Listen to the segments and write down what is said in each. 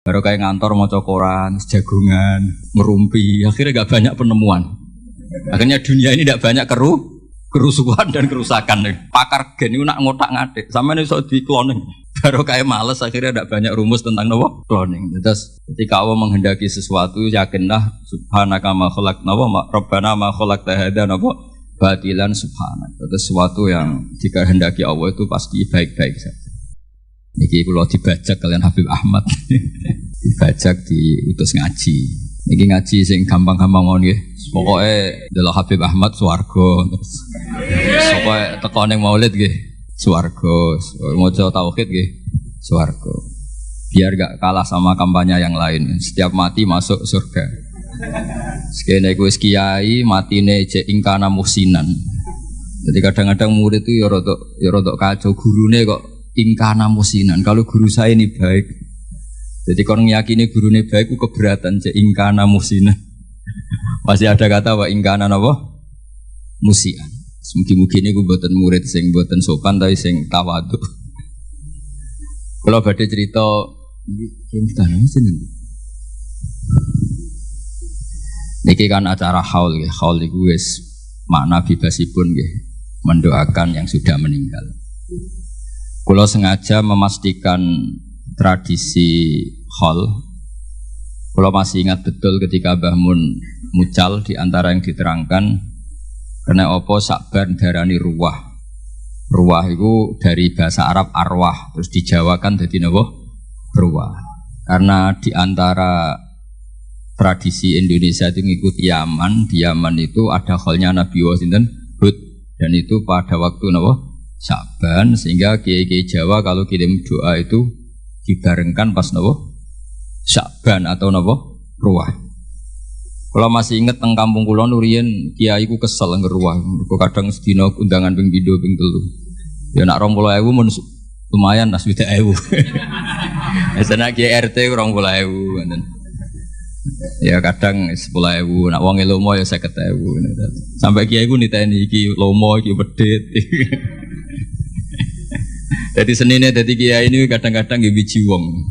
Baru kayak ngantor mau koran, jagungan, merumpi, akhirnya gak banyak penemuan. Akhirnya dunia ini tidak banyak kerusuhan dan kerusakan. Pakar gen itu nak ngotak-ngatik, sama ini soal di cloning. Baru kayak males, akhirnya tidak banyak rumus tentang apa? Cloning. Terus ketika Allah menghendaki sesuatu, yakinlah subhanaka ma khalaqna wa rabbana ma khalaqta hadza apa batilan subhanaka. Itu sesuatu yang jika hendaki Allah itu pasti baik-baik saja. Niki kula dibajak kalian Habib Ahmad. Dibajak diutus ngaji. Niki ngaji sing gampang-gampang ngono nggih. Pokoke delok Habib Ahmad swarga terus. Pokoke teko ning Maulid nggih swarga. Maca tauhid nggih swarga. Biar gak kalah sama kampanye yang lain. Setiap mati masuk surga. Sekene iku wis kiai matine jek ingkana musinan. Jadi kadang-kadang murid itu ya rada kacau gurune kok ingkana musinan. Kalau guru saya ini baik, jadi kalau meyakini guru ini baik, itu keberatan. Jadi ingkana musinan, pasti ada kata wa ingkana apa? Musian. Mungkin ini gue buatan murid, sing buatan sopan, tapi sing tawadu. Kalau badai cerita, niki kan acara haul, haul itu wes makna bebasipun, mendoakan yang sudah meninggal. Kalau sengaja memastikan tradisi haul, kalau masih ingat betul ketika Mbah Mun mucal di antara yang diterangkan, karena opo sakban darani ruwah. Ruwah itu dari bahasa Arab arwah, terus dijawakan jadi napa? Ruwah. Karena di antara tradisi Indonesia itu ngikuti Yaman, di Yaman itu ada haulnya Nabi Hud, dan itu pada waktu napa? Sya'ban, sehingga kiai-kiai Jawa kalau kirim doa itu dibarengkan pas nopo Sya'ban atau nopo ruwah. Kalau masih inget teng kampung kula nuriyen kiai ku kesel ngeruwah, kadang sedina undangan ping 2 ping 3. Ya nak 20.000 mun lumayan nas 20.000. Esana kiai RT 20.000 ngoten. Ya kadang 10.000, nak wong lomo ya 50.000. Sampai kiai ku niteni iki lomo iki pedhit. Jadi senine dadi kiai ini kadang-kadang nggih biji wong.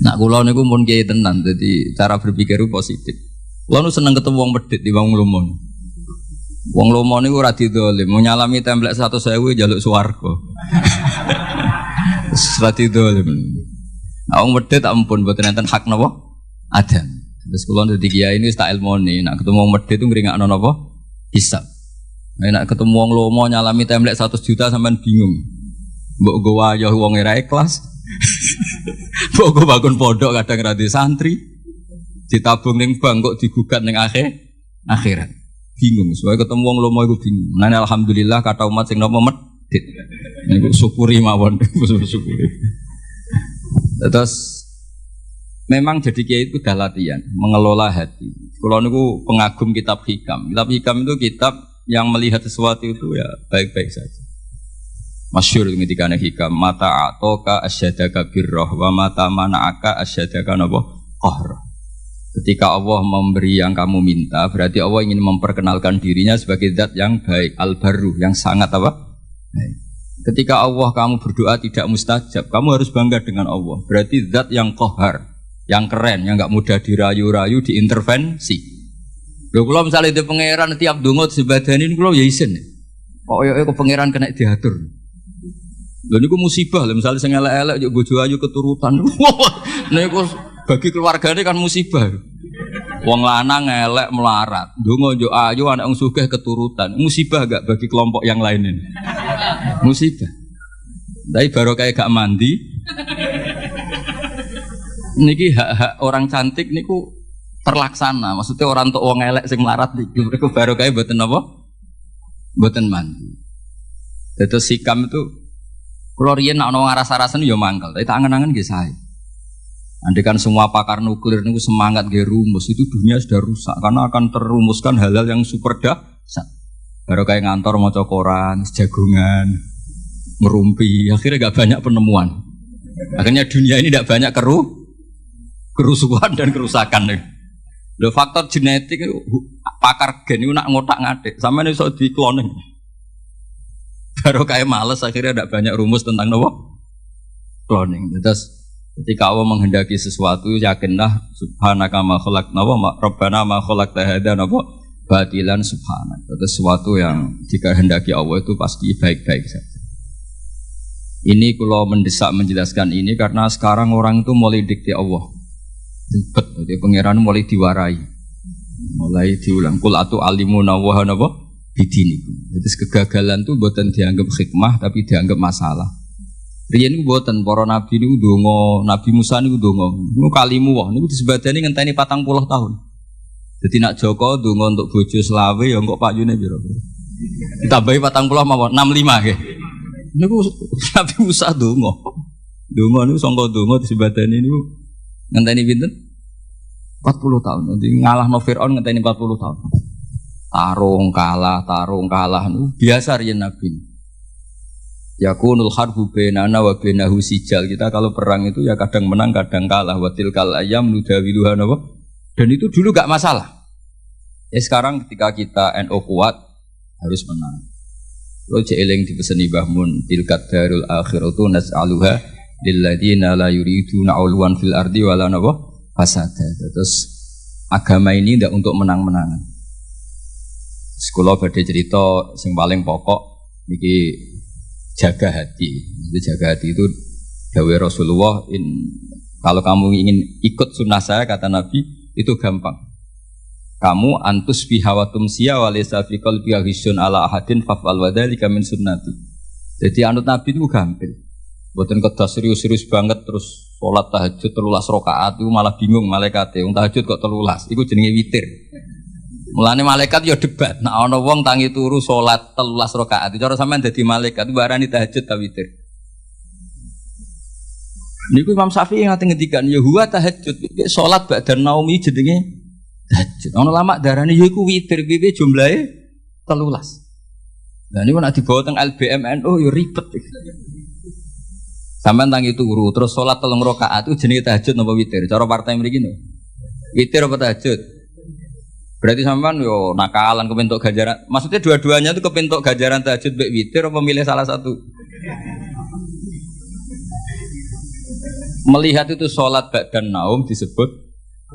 Nak kula niku mun kiai tenan, dadi cara berpikir positif. Kula nu seneng ketemu wong medhit di wong lomo. Wong lomo niku ora didolim, mau nyalami templek 100.000 njaluk swarga. Ora didolim. Nah, wong medhit ampun mboten enten hak napa? Ada. Terus kula dadi kiai ini wis tak ilmoni, nak ketemu wong medhit itu ngringakno napa? Hisab. Nek ketemu wong lomo nyalami templek 100 juta sampean bingung. Mbok go wayah wong ora ikhlas. Mbok go bangun pondok kadang ra santri. Ditabung ning bank kok digugat ning akhirat. Bingung. Soale ketemu wong lomo iku bingung. Nah alhamdulillah kata umat sing napa medhit. Niku syukuri mawon, syukuri. Terus memang jadi kiai itu udah latihan mengelola hati. Kalau niku pengagum kitab hikam. Kitab hikam itu kitab yang melihat sesuatu itu ya baik-baik saja. Masyhur ketika hikam mata atoka asyadaka birroh wa mata mana'aka asyadaka napa qahr. Ketika Allah memberi yang kamu minta, berarti Allah ingin memperkenalkan dirinya sebagai zat yang baik, al-barru, yang sangat apa? Baik. Ketika Allah kamu berdoa tidak mustajab, kamu harus bangga dengan Allah. Berarti zat yang qahar, yang keren, yang enggak mudah dirayu-rayu, diintervensi. Lho kula misale di pangeran tiap donga sebadani niku kula ya isin. Kok yo pangeran kena diatur. Lho niku musibah lho misale sing elek-elek yo bojo ayu keturutan. Niku bagi keluargane kan musibah. Wong lanang elek melarat, donga yo ayu anak wong sugih keturutan. Musibah gak bagi kelompok yang lain ini? Musibah. Tapi baru kayak gak mandi. Niki hak-hak orang cantik niku terlaksana, maksudnya orang tua wong elek sing melarat iki mereka baru kayak mboten apa? Mboten mandi. Terus sikam itu kalau riyen nek ana ngaras-arasen ya mangkel, tapi tak angen-angen nggih sae. Andekan semua pakar nuklir niku semangat nggih rumus, itu dunia sudah rusak karena akan terumuskan hal-hal yang super dahsyat. Baru kayak ngantor maca koran, jagungan, merumpi, akhirnya gak banyak penemuan. Akhirnya dunia ini tidak banyak kerusuhan dan kerusakan. Lho faktor genetik itu pakar gen itu nak ngotak-ngatik, sama ini soal di cloning. Baru kayak males akhirnya tidak banyak rumus tentang apa? Cloning. Terus Ketika Allah menghendaki sesuatu, yakinlah subhanaka ma khalaqna wa rabbana ma khalaqta hadza batilan subhanak. Itu sesuatu yang dikehendaki Allah itu pasti baik-baik saja. Ini kalau mendesak menjelaskan ini karena sekarang orang itu mulai dikti Allah. Ribet, jadi pangeran mulai diwarai. Mulai diulang kul atu alimuna wa bidinikum. Jadi kegagalan itu bukan dianggap hikmah tapi dianggap masalah. Riyen niku mboten para nabi niku ndonga, Nabi Musa niku ndonga. Niku kalimu wah niku disebadani ngenteni 40 tahun. Jadi nak Joko ndonga untuk bojo selawe ya kok payune piro? Ditambahi 40 mawon 65 nggih. Niku Nabi Musa ndonga. Ndonga niku sangka ndonga disebadani niku ngenteni pinten? 40 tahun. Jadi ngalahno Firaun ngenteni 40 tahun. Tarung kalah niku biasa riyen nabi. Yakunul harbu bainana wa bainahu sijal. Kita kalau perang itu ya kadang menang kadang kalah. Wa tilkal ayyam nudawiluha dan itu dulu gak masalah. Ya sekarang ketika kita NU kuat harus menang. Lo jeeling dipeseni Mbah Mun tilkat darul akhiratu nas'aluha lilladzina la yuriduna 'uluwan fil ardi wala fasada. Terus agama ini tidak untuk menang-menangan. Sekolah badhe cerita sing paling pokok niki jaga hati. Jadi jaga hati itu dawuh Rasulullah, kalau kamu ingin ikut sunnah saya kata Nabi itu gampang. Kamu antus bihawatum siya walaysa fi qalbi ghisyun ala ahadin fa'al wa dzalika min sunnati. Jadi anut Nabi itu gampang. Mboten kedah serius-serius banget terus salat tahajud 13 rakaat itu malah bingung malaikate. Wong tahajud kok 13. Iku jenenge witir. Mulane malaikat ya debat. Nek ana wong tangi turu salat 13 rakaat, cara sampean dadi malaikat barani tahajud ta witir. Niku Imam Syafi'i ngate ngendikan ya huwa tahajud. Salat ba'da naumi jenenge tahajud. Ana ulama darani ya iku witir piye jumlahe 13. Lah niku nek dibawa teng LBMNU ya ribet. Sampeyan tangi turu terus salat 3 rakaat itu jenenge tahajud napa witir? Cara partai mriki no. Witir apa tahajud? Berarti sampean yo nakalan kepentok ganjaran. Maksudnya dua-duanya itu kepentok ganjaran tahajud mbek witir apa milih salah satu? Melihat itu sholat ba'dan naum disebut.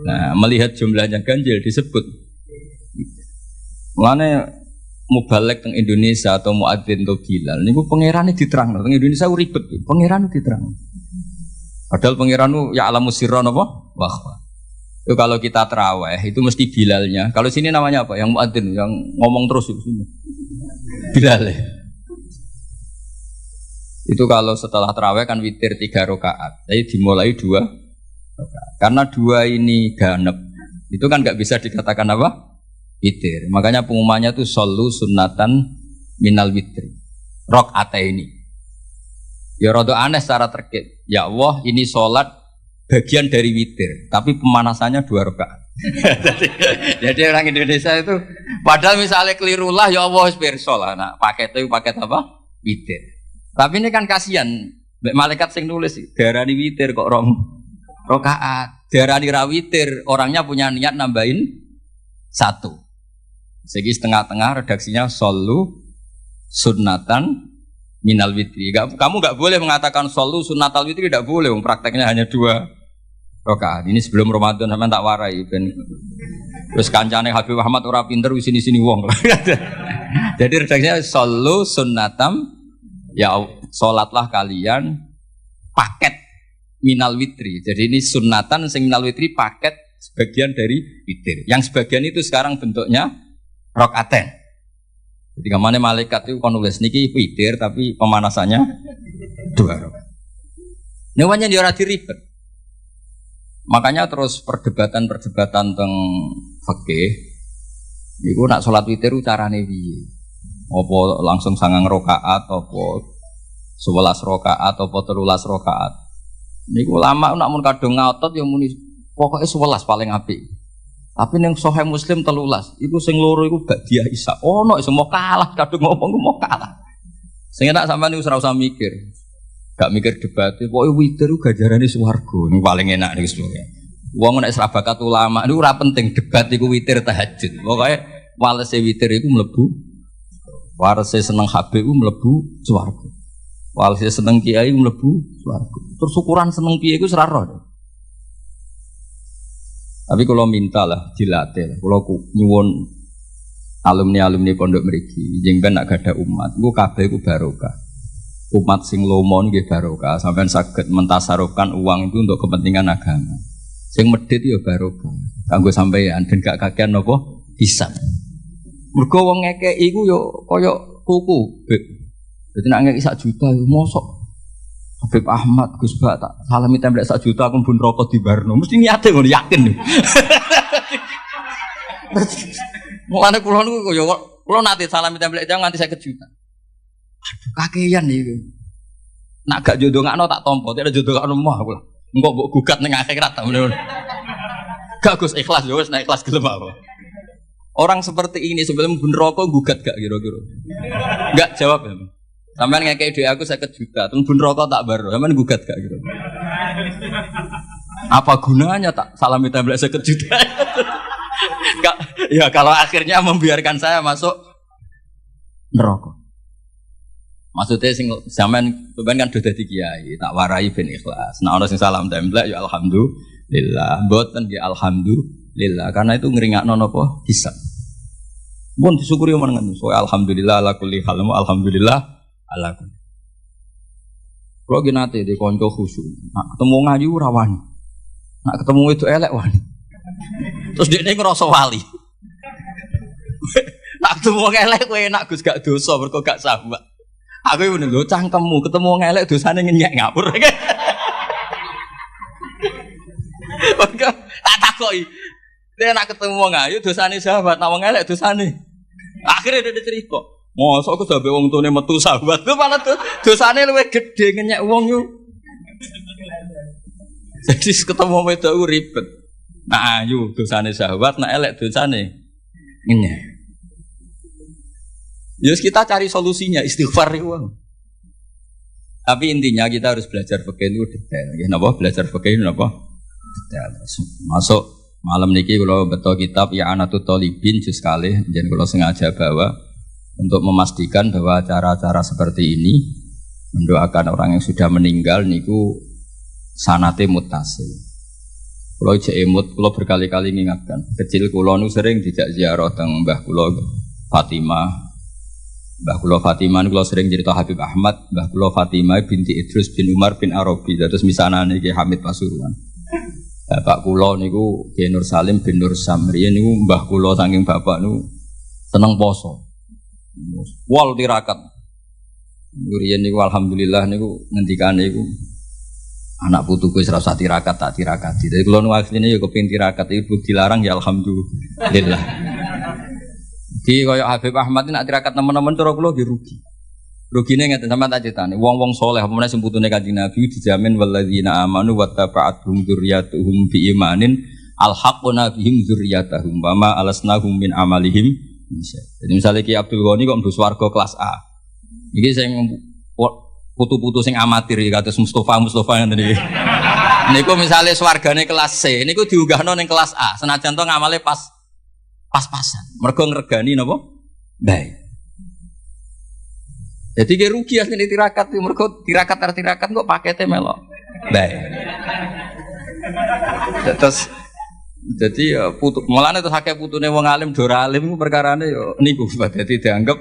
Nah, melihat jumlahnya ganjil disebut. Mulane mubalek teng Indonesia atau muadzin atau bilal niku pangerane diterangno. Teng Indonesia ribet, pangerane diterangno. Padahal pangeran ya alamus sirra napa? Wah. Itu kalau kita terawih itu mesti bilalnya. Kalau sini namanya apa? Yang muadzin, yang ngomong terus itu sini. Bilal. Itu kalau setelah terawih kan witir 3 rakaat. Jadi dimulai 2 rakaat. Karena 2 ini ganep. Itu kan enggak bisa dikatakan apa? Witir. Makanya pengumumannya itu shollu sunnatan minal witri. Rakaataini. Ya rada aneh secara terkait. Ya Allah, ini sholat bagian dari witir, tapi pemanasannya 2 rakaat. jadi orang Indonesia itu, padahal misalnya kelirulah, ya Allah pirsa lah, nah paket apa? Witir. Tapi ini kan kasihan, malaikat sing nulis, darani witir kok 2 rakaat, darani ra witir, orangnya punya niat nambahin 1. Segi setengah-tengah redaksinya shollu sunnatan minal witri. Kamu nggak boleh mengatakan shollu sunnatal witri, tidak boleh. Prakteknya hanya 2 rakaat. Ini sebelum Ramadan sampean tak warai ben. Terus kancane Habib Muhammad ora pinter wis sini-sini wong. Jadi redaksinya shollu sunnatam ya salatlah kalian paket minal witri. Jadi ini sunnatan sing minal witri paket sebagian dari witir. Yang sebagian itu sekarang bentuknya rakaaten. Jadi kemana malaikat itu kon nulis niki witir tapi pemanasannya 2 rakaat. Namanya dia ora diribet. Makanya terus perdebatan tentang fikih niku nak salat witir carane piye? Apa langsung 9 rakaat apa 11 rakaat apa 13 rakaat? Niku ulama nak mun kadung ngotot ya muni pokoke 11 paling apik. Tapi ning Sahih Muslim 13, iku sing loro iku Ba'diyah Isya. Ono iso mau kalah kadung ngomong mau kalah. Sing enak sampean niku ora usah mikir. Gak mikir debat, pokoke witir ku ganjarane swarga. Niku paling enak niku sebenarnya. Wong nek ora bakat ulama niku ora penting debat iku witir tahajud. Pokoke walese witir iku mlebu warese seneng Habib iku mlebu swarga. Walhasil seneng kiai mlebu swarga. Terus ukuran seneng kiai iku ora roh. Tapi kalau minta lah dilatih, kalau nyuwun alumni pondok mriki, jenengan nak gada umat, gue kabeh gue barokah. Umat sing lomo nggih barokah, sampean saged mentasarufkan uang itu untuk kepentingan agama. Sing medhit ya barokah. Kanggo sampeyan ben gak kakean napa hisab. Mergo wong ngekeki iku yo kaya tuku. Dadi nek ngekeki 1 juta yo mosok Habib Ahmad, Gus Bak, tak salami templek 1 juta aku pun rokok di Barno. Mesti niate ngono yakin. Mulane kula niku yo kula nate salami templek jam nganti 50 juta. Aduh kakean iki. Nak gak jodongakno tak tampa, tak jodongakno mah aku. Engko mbok gugat ning akhirat ta ngono. Gak Gus ikhlas yo wis nek ikhlas gelem apa. Orang seperti ini sebelum pun rokok gugat gak kira-kira. Enggak jawab ya. Sampeyan ngekei dhuwit aku 50 juta, terus bun rokok tak baro. Sampeyan gugat gak gitu. Apa gunanya tak salami templek 50 juta? Ya kalau akhirnya membiarkan saya masuk neraka. Maksudnya sing sampean kan sudah dadi kiai, tak warai ben ikhlas. Nah ana sing salam templek ya alhamdulillah, mboten ya alhamdulillah karena itu ngringakno napa hisab. Mun disyukuri menengan, so alhamdulillah ala kulli hal, alhamdulillah alaku. Kalau gini nanti di konco khusyuk, nak ketemu ngayu rawani, nak ketemu itu elek wani. Terus dia ngerasa wali. Nak ketemu elek, kue nak gus gak dosa, berkok gak sahabat. Aku ini lo cangkemmu, ketemu elek dosanya ngenyek ngapur. Maka tak takoi. Dia nak ketemu ngayu dosanya sahabat, nawang elek dosanya. Akhirnya dia cerita. Mosok aku sampe wong tune metu sahabat ku malah dosane luwih gedhe ngenyek wong yo. Jadi ketemu wedok ribet. Nah ayu dosane sahabat, nak elek dosane ngenyek. Ya kita cari solusinya istighfar iku. Tapi intinya kita harus belajar fikih itu detail. Nggih napa belajar fikih napa? Detail. Masuk malam niki kula beto kitab ya Anatut Thalibin juz kalih njen kula sengaja bawa untuk memastikan bahwa cara-cara seperti ini mendoakan orang yang sudah meninggal niku sanate muttasil. Kalau jek emut, kalau berkali-kali mengingatkan. Kecil kula nu sering dijak ziarah teng Mbah kula Fatimah. Mbah kula Fatimah kula sering cerita Habib Ahmad, Mbah kula Fatimah binti Idrus bin Umar bin Arabi. Terus misanane Ki Hamid Pasuruan. Bapak kula niku Ki Nur Salim bin Nur Samri niku mbah kula saking bapak niku seneng poso. Wal tirakat. Nguriyen niku alhamdulillah niku ngendikane niku anak putuku wis ora usah tirakat tak tirakati. Dadi kula nu asline ya kepengin tirakat ibu dilarang ya alhamdulillah. Di kaya Habib Ahmad nak tirakat teman-teman cara kula nggih rugi. Rugine ngeten sampean tak critani, wong-wong saleh apa meneh sing putune Kanjeng Nabi dijamin walladzina amanu wattaba'atuhum dzurriyyatuhum biimanin alhaqna bihim dzurriyyatahum wa ma alasnahum min amalihim. Jadi misalnya Ki Abdul Ghani kok mlebu swarga kelas A. Iki sing putu-putu sing amatir ya kados Mustafa ngene iki. Niku misale swargane kelas C, niku diunggahno ning kelas A. Senajan to ngamale pas-pasan. Mergo ngregani napa? Baik. Jadi ge rugi asline tirakat mergo tirakat kok pakete melok. Baik. Terus jadi ya putu, mulane terus akeh putune wong alim dora alim iku perkarane ya niku dadi dianggap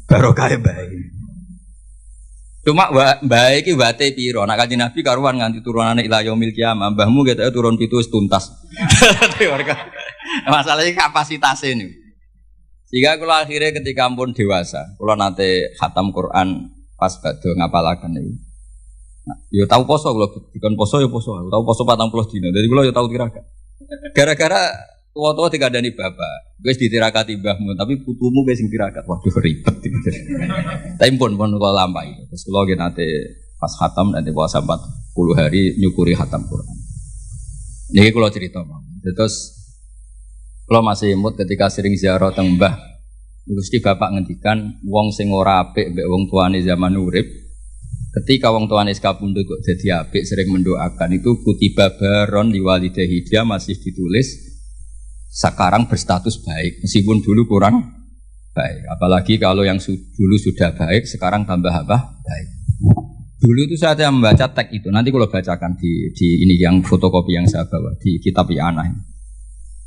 barokah bae. Cuma bae iki wate pira? Nek Kanjeng Nabi karuan nganti turunane ila yaumil qiyamah, mbahmu ketoke turun 7 wis tuntas. Masalahnya kapasitasé niku. Jika kula akhirnya ketika ampun dewasa, kula nate khatam Quran pas badhe ngapalaken niku. Nah, yo tahu poso kalau dikon poso yo poso, tahu poso 40 dina. Jadi kalau yo tahu tirakat. Gara-gara tua-tua dikandani bapak, wis ditirakati mbahmu, tapi putumu wis sing tirakat. Waduh ribet iki. Tapi pun kula lampahi. Terus kula nggih nate pas khatam nanti puasa 40 hari nyukuri khatam Quran. Niki kula cerita, terus kula masih imut ketika sering ziarah teng mbah. Gusti bapak ngendikan wong sing ora apik mbek wong tuane zaman urip. Ketika wong tuane sekapundhut kok dadi apik sering mendoakan itu kutiba baron liwalidahi dia masih ditulis sekarang berstatus baik meskipun dulu kurang baik. Apalagi kalau yang dulu sudah baik, sekarang tambah apa? Baik. Dulu itu saya membaca teks itu. Nanti kalau bacakan di ini yang fotokopi yang saya bawa di kitab I'anah.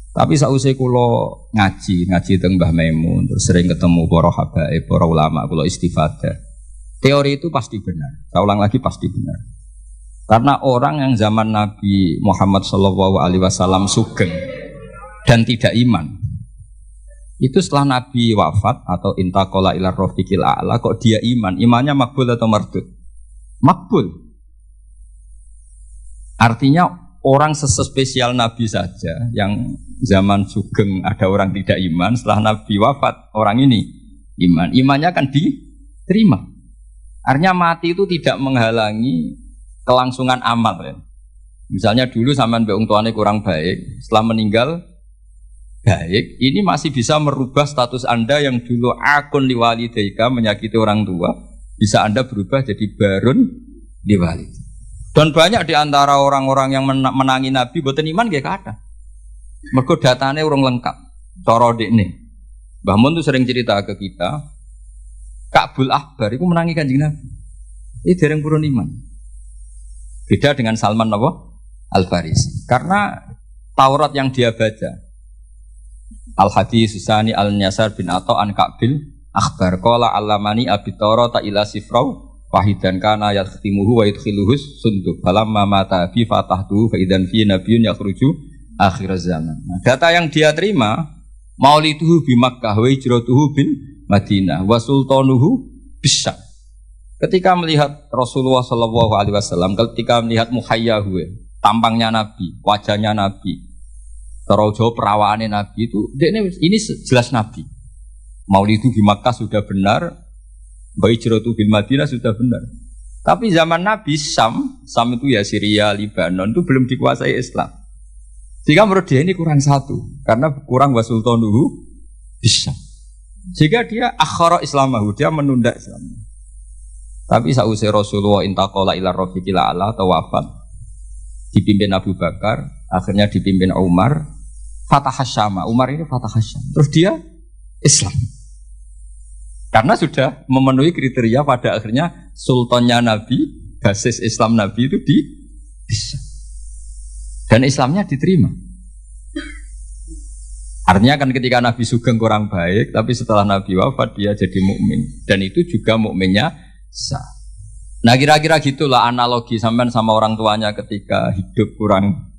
Tapi sausai kulo ngaji teng Mbah Maimun, terus sering ketemu para habaib, para ulama, kulo istifadah. Teori itu pasti benar. Saya ulang lagi pasti benar. Karena orang yang zaman Nabi Muhammad SAW sugeng dan tidak iman, itu setelah Nabi wafat atau intaqala ila rafiqil a'la, kok dia iman? Imannya makbul atau mardud? Makbul. Artinya orang sespesial Nabi saja yang zaman sugeng ada orang tidak iman, setelah Nabi wafat orang ini iman. Imannya akan diterima. Artinya mati itu tidak menghalangi kelangsungan amal ya. Misalnya dulu sampean mbek wong tuane kurang baik, setelah meninggal baik, ini masih bisa merubah status Anda yang dulu akun liwalidaika menyakiti orang tua, bisa Anda berubah jadi barun liwalid. Dan banyak di antara orang-orang yang menangi Nabi boten iman nggih kathah. Mergo datane urung lengkap. Cara dekne. Mbah Mun tuh sering cerita ke kita, Ka'bul Ahbar itu menangi Kanjeng Nabi. Ini dereng purun iman. Beda dengan Salman Al-Farisi. Karena Taurat yang dia baca, Al-Hadis Susani Al-Nyasar bin Atta an Ka'bil Akhbar Qala Alamani Abi Taurata ila Sifrau Wahidan kana yakhtimuhu wa yudkhiluhus sunduk falamma mata fi fatahtuhu fa idan fi nabiyyun yakhruju akhir zaman. Nah, data yang dia terima mauliduhu bi Makkah wa hijratuhu bil Madinah wa sultanuhu bis. Ketika melihat Rasulullah SAW, ketika melihat muhayyahu, tampangnya Nabi, wajahnya Nabi, terojol perawaannya Nabi itu, ini jelas Nabi. Maulidu di Makkah sudah benar, Hijratu bil Madinah sudah benar. Tapi zaman Nabi Sam itu ya Syria, Libanon itu belum dikuasai Islam. Sehingga menurut dia ini kurang satu, karena kurang wasultanuhu bisa. Sehingga dia akhara Islamahu, dia menunda Islam. Tapi sausai Rasulullah intaqala ila rafiqil a'la atau wafat, dipimpin Abu Bakar, akhirnya dipimpin Umar, Fatah Syam. Umar ini Fatah Syam. Terus dia Islam. Karena sudah memenuhi kriteria pada akhirnya sultannya Nabi, basis Islam Nabi itu bisa. Dan Islamnya diterima. Artinya kan ketika Nabi sugeng kurang baik, tapi setelah Nabi wafat dia jadi mukmin. Dan itu juga mukminnya sah. Nah kira-kira gitulah analogi sampean sama orang tuanya ketika hidup kurang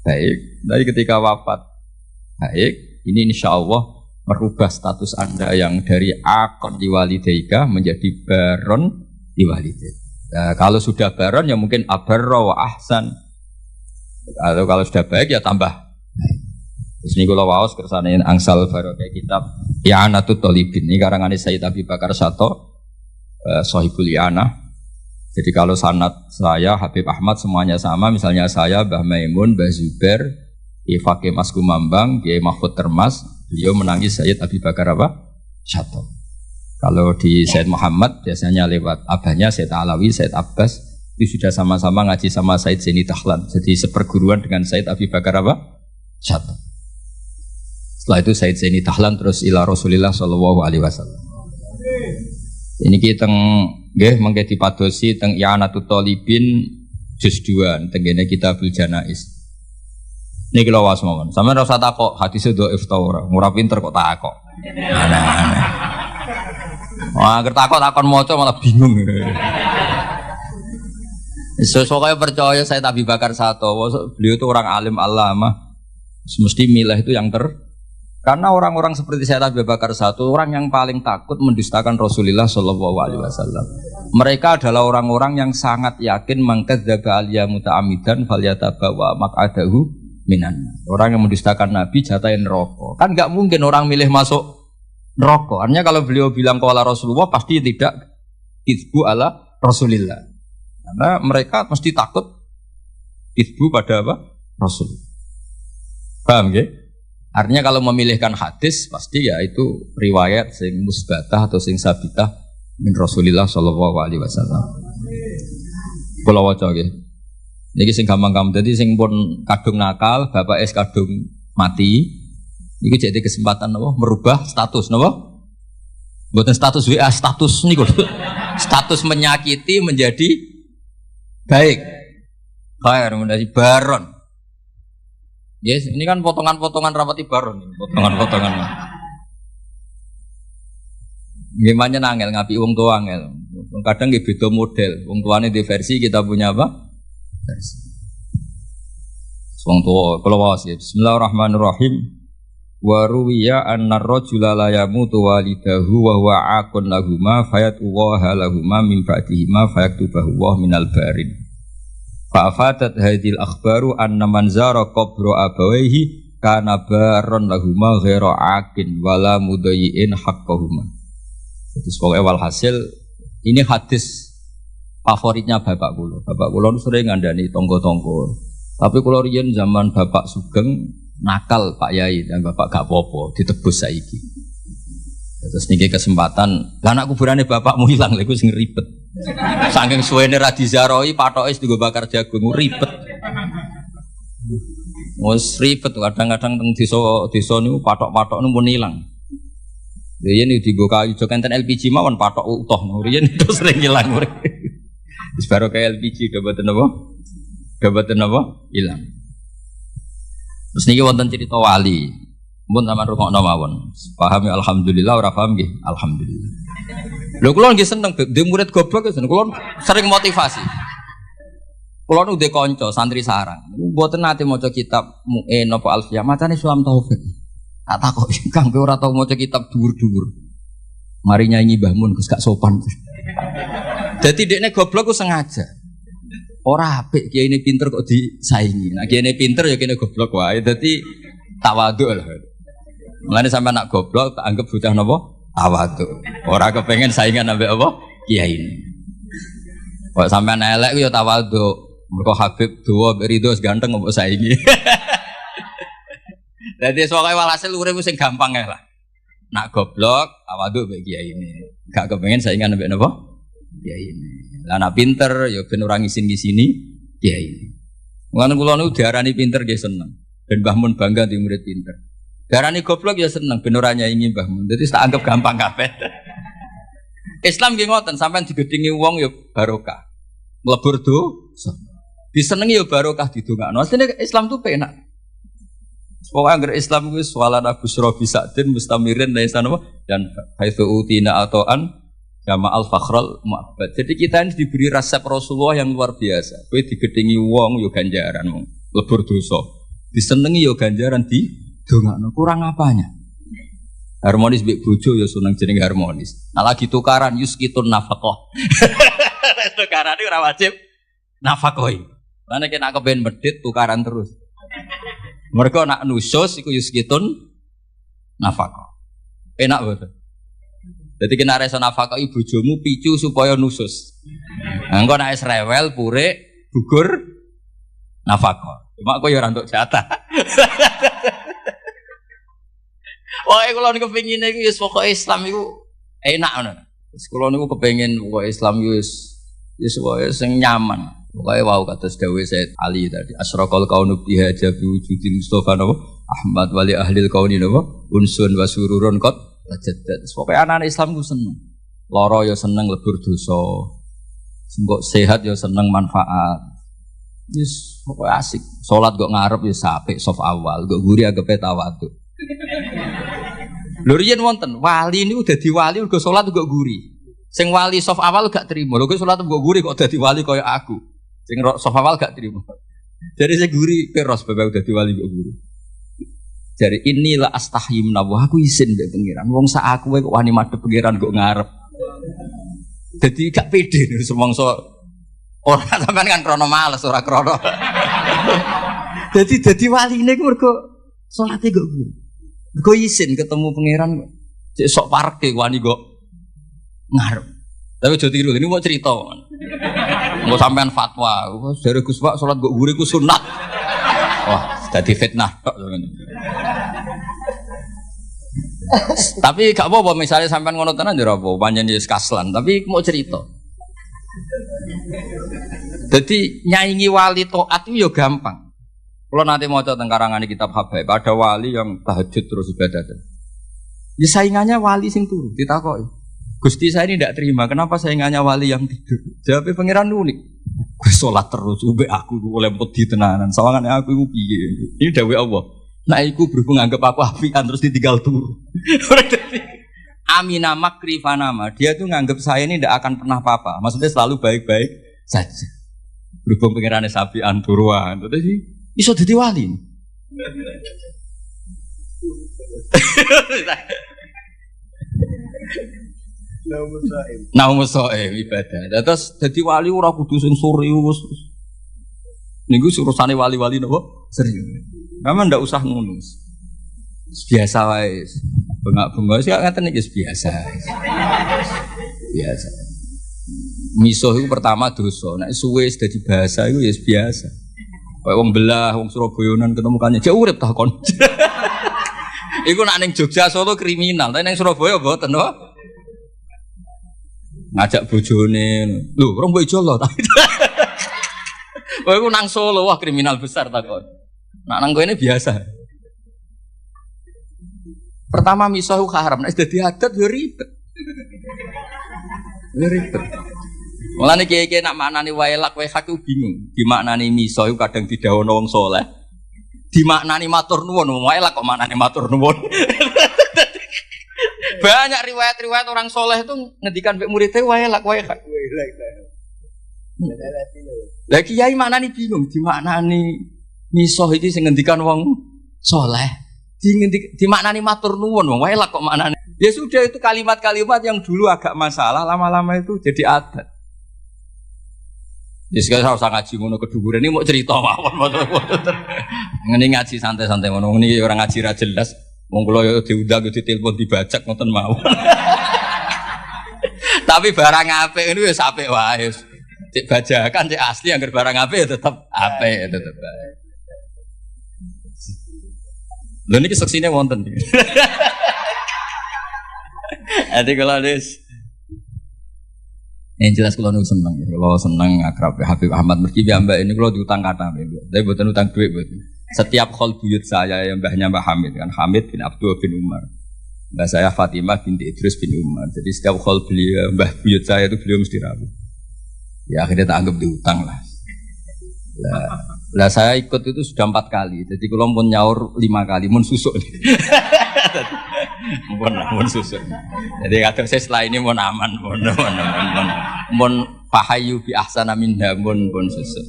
baik, tapi ketika wafat baik. Ini insya Allah merubah status Anda yang dari akon liwalidaika menjadi baron liwalidaika. Nah, kalau sudah baron ya mungkin abarra wa ahsan. Atau kalau sudah baik ya tambah. Terus ini kalau waos kersanain angsal barokah kitab I'anatul Thalibin. Ini karangan Sayyid Abi Bakar Sato, Sohibul I'anah. Jadi kalau sanad saya Habib Ahmad semuanya sama, misalnya saya Mbah Maimun, Mbah Zubair, Ifake Mas Kumambang, Kiai Mahfud Termas, beliau menangis Sayyid Abi Bakar Sato. Kalau di Sayyid Muhammad biasanya lewat abahnya Sayyid Alawi, Sayyid Abbas, itu sudah sama-sama ngaji sama Sayyid Zaini Dahlan. Jadi seperguruan dengan Sayyid Abi Bakar Sato. Setelah itu Sayyid Zaini Dahlan terus ila Rasulillah sallallahu alaihi wasallam. Ini kita nggih mengke dipadosi teng I'anatul Thalibin juz 2 tengene Kitabul Janaiz. Niki lho was mawon. Sampeyan ora usah takok hadise dhaif ta ora pinter kok takok. Aneh-aneh. Wah, ger takon maca malah bingung. Sesuk percaya saya Abi Bakar Sato, beliau itu orang alim alama. Semesti milah itu yang karena orang-orang seperti saya Abi Bakar Sato, orang yang paling takut mendustakan Rasulullah Shallallahu Alaihi Wasallam. Mereka adalah orang-orang yang sangat yakin mangkadzdzaba aliyya muta'ammidan falyatabawa maq'adahu minan. Orang yang mendustakan Nabi jatahin neraka. Kan nggak mungkin orang milih masuk neraka. Artinya kalau beliau bilang qala Rasulullah pasti tidak itsbu ala Rasulillah. Karena mereka mesti takut itsbu pada apa? Rasul. Paham ya? Artinya kalau memilihkan hadis pasti ya itu riwayat sing musbatah atau sing sabitah min Rasulillah sallallahu alaihi wasallam. Kula waca nggih. Niki sing gampang-gampang dadi sing pun kadung nakal, bapak es kadung mati. Iki jadi kesempatan napa merubah status napa? Buatan status WA, status nih status menyakiti menjadi baik. Khair menjadi baron. Yes, ini kan potongan-potongan rapati baron, potongan-potongan. Gimana nangel ngapi wong tua angel. Kadang nggih beda model. Wong tuane di versi, kita punya apa? Versi. Wong tua kula waos ya. Bismillahirrahmanirrahim. Wa ruwiya anna ar-rajula la yamutu walidahu wa huwa aqun lahumā fayatuwaha lahumā min ba'dihima fayaktubahu wa minal barin. Fa afadat hadhil akhbaru anna man zara qabra abawayhi kana baron lahumā ghaira aqin wala mudayyin haqqahuma. Jadi pokoknya walhasil ini hadis favoritnya bapak kula. Bapak kula sering ngandani tonggo-tonggo. Tapi kula riyen zaman bapak sugeng nakal Pak Yai dan bapak gak apa-apa ditebus saiki. Terus niki kesempatan, lah anak kuburane bapakmu hilang lha iku sing ribet. Saking suwene ra diziarahi patoke digo bakar jagung ribet. Wes ribet kadang-kadang teng desa niku patok-patok niku pun ilang. Riyen digo kayu jo kenten LPG mawon patok utuh. Riyen itu sering ilang. Wis baru kayak LPG gabaten apa? Gabaten apa? Ilang. Terus niki wonten cerita wali. Mun sampean rungokno mawon. Paham ya alhamdulillah, ora paham nggih alhamdulillah. Lho kula nggih seneng dhe murid goblok ya kula sering motivasi. Kula nu dhe kanca santri sarang. Mboten nate maca kitab Mu'in apa Alfiyah, macane Sulam Taufik. Tak takoki, Kang kowe ora tau maca kitab dhuwur-dhuwur. Mari nyanyi Mbah Mun Gus gak sopan. Dadi dekne goblok ku sengaja. Ora apik kiai ini pinter kok disaingi. Nah kiai ini pinter ya kene goblok wae. Dadi tawadhu lah. Mulane sampe anak goblok tak anggap bocah napa? Tawadhu. Ora kepengen saingan ambek apa? Kiai ini. Kok sampean elek ku ya tawadhu. Mergo Habib duwa mbek Ridho ganteng kok saingi. Dadi soalé walhasil urip sing gampang ae lah. Nak goblok tawadhu mbek kiai ini. Gak kepengen saingan ambek napa? Kiai ini. Lah anak pinter ya ben ora ngisin-ngisini kiai. Mulane kula niku diarani pinter nggih seneng. Ben Mbah Mun bangga di murid pinter. Diarani goblok ya seneng ben ora nyaingi Mbah Mun. Dadi tak anggap gampang kabeh. Islam nggih ngoten, sampean digedhingi wong ya barokah. Mlebur dosa. Disenengi ya barokah didongakno. Asline Islam tuh penak. Pokoke anggere Islam kuwi swalana busra bisadin mustamirin laisan apa dan haitsu utina atoan Jama al-fakhral mu'abbad. Jadi kita ini diberi resep Rasulullah yang luar biasa. Kowe digedhingi wong yo ganjaran wong lebur dosa. Disenengi yo ganjaran di dongakno. Kurang apanya? Harmonis mbek bojo yo seneng jeneng harmonis. Nah lagi tukaran yuskitun nafaqah. Tukaran iki ora wajib nafaqoi. Lan nek nek kepen medhit tukaran terus. Mergo nak nusus iku yuskitun nafaqah. Enak banget. Jadi kena reso nafkah ibu bojomu picu supaya nusus. Engko nek wis rewel pure gugur nafkah. Cuma kok ya ora entuk jatah. Wae kula niku kepengine iku wis pokoke Islam iku enak ngono. Wis kula niku kepengin pokoke Islam wis wae sing nyaman. Pokoke wau kados dawuh Said Ali tadi asraqal kaunu biha jabi wujudil Mustafa napa Ahmad wali ahlil kauni napa unsun wa sururun qad Jadat. Pokoknya anak-anak Islam ku seneng. Loro ya seneng lebur dosa. Sembok sehat ya seneng manfaat. Yes, pokoknya asik. Salat kok ngarep ya apik saf awal, kok guri agepe tawadhu. Lho riyen wonten wali niku dadi wali uga salat kok guri. Sing wali saf awal gak trimo. Lho kok salat kok guri kok dadi wali kaya aku. Sing saf awal gak trimo. Jadi sing guri peros bae dadi wali kok guri. Jadi inilah astahim nabuh aku isin dek pengiran. Wong sak aku kok wani madhep pengiran kok ngarep. Jadi gak pede nih semongso orang sampean kan krono males ora krono. Jadi waline ku mergo salate kok guru. Mergo isin ketemu pengiran kok. Cek sok parke wani kok ngarep. Tapi aja tiru ini mau cerita. Mau sampean fatwa. Dari Gus Pak salat kok guru ku sunat. Wah, dadi fitnah tok. Tapi gak apa-apa misalnya sampean ngono tenan ya apa, pancen wis kaslan, tapi mau cerita. Jadi nyaingi wali taat itu ya gampang. Kalau nanti maca teng karangane kitab Habaib, ada wali yang tahajud terus ibadah. Ya saingannya wali sing turu, ditakoki. Gusti saya ini tidak terima. Kenapa saya nggak wali yang tidur? Jawabnya pangeran unik. Gue sholat terus, ube aku oleh peti tenanan. Sawangan aku iku piye? Ini dawuh Allah. Nah, iku berhubung anggap aku apian terus ditinggal turu. Amina makri fanama. Dia tuh nganggap saya ini tidak akan pernah apa-apa. Maksudnya selalu baik-baik saja. Berhubung pengirannya sapi anturuan. Terus sih bisa jadi wali. Naumus so'im ibadah. Terus jadi wali ora kudu sing serius. Niku urusane wali-wali napa? Serius. Memang ndak usah ngono. Biasa wae. Bengak-bengok sih ngaten iki biasa. Biasa. Miso itu pertama dosa. Nek suwe dadi bahasa iku ya biasa. Kayak wong belah, wong Surabayanan ketemu kanjeng, jek urip ta kon. Iku nak ning Jogja Solo kriminal, tapi ning Surabaya mboten to. Ngajak bojone, lho, rong mbok ijo lho. Kowe iku nang Solo wah kriminal besar ta kon. Nak nang kene biasa. Pertama miso iku haram, nek dadi adat yo ribet. Yo ribet. Mulane kiye-kiye nak maknani waelak wae hak bingung. Dimaknani miso iku kadang didhawuhna wong saleh. Dimaknani matur nuwun, waelak kok maknani matur nuwun. Banyak riwayat-riwayat orang saleh itu ngendikan mbek muridé waelak wae hak. Lah kiai maknani bingung, dimaknani miso iki sing ngendikan wong saleh. Dimaknani matur nuwun, waelak kok maknani. Ya sudah itu kalimat-kalimat yang dulu agak masalah, lama-lama itu jadi adat. Ya sekarang usah ngaji ngono keduburan ini mau cerita mawon. Ngene ngaji santai-santai ngono. Ini orang ngaji ra jelas. Wong kula yo diundang yo ditelepon dibajak ngoten mawon. Tapi barang apik niku wis apik wae. Cek bajakan cek asli angger barang apik ya tetep apik tetep bae. Lha niki seksine wonten. Ati kula wis yang jelas kalau nu seneng, kalau seneng akrab Habib Ahmad Merki Mbak ini kalau diutang kata, tapi bukan utang duit betul. Setiap khol buyut saya yang mbahnya Mbah Hamid kan, Hamid bin Abdul bin Umar, mbah saya Fatimah binti Idris bin Umar. Jadi setiap khol beliau mbah buyut saya itu beliau mesti rabu. Ya akhirnya tak anggap diutang lah. Lah saya ikut itu sudah 4 kali. Jadi kalau pun nyaur 5 kali, mun susuk. Mun susuk. Jadi kadang saya setelah ini mun aman, mun fahayu bi ahsana minha mun susuk.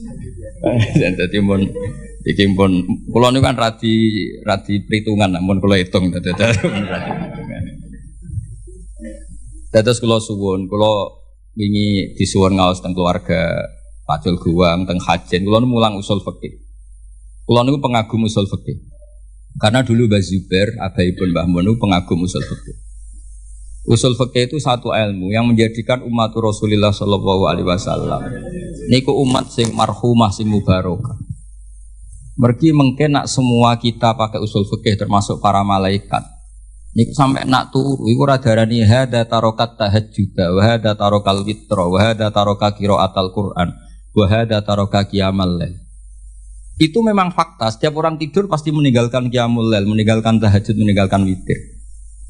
Dan jadi mun iki mun kula niku kan radi perhitungan mun kula hitung Dados kula suwun, kula wingi disuwun ngaos teng keluarga Pacul Guwang teng Hajen, kula nu mulang usul fikih. Kula niku pengagum usul fikih. Karena dulu Mbah Zubair, abaipun Mbah Mun pengagum usul fikih. Usul fikih itu satu ilmu yang menjadikan umat Rasulullah sallallahu alaihi wasallam niku umat sing marhumah sing mubarakah. Mergi mungkin nak semua kita pakai usul fikih termasuk para malaikat. Niku sampai nak turu iku ora darani hada tarokat tahajjud wa hada tarokal witra wa hada taroka qiraatal Quran. Wahada taroka qiyamul lail. Itu memang fakta. Setiap orang tidur pasti meninggalkan qiyamul lail, meninggalkan tahajud, meninggalkan witir.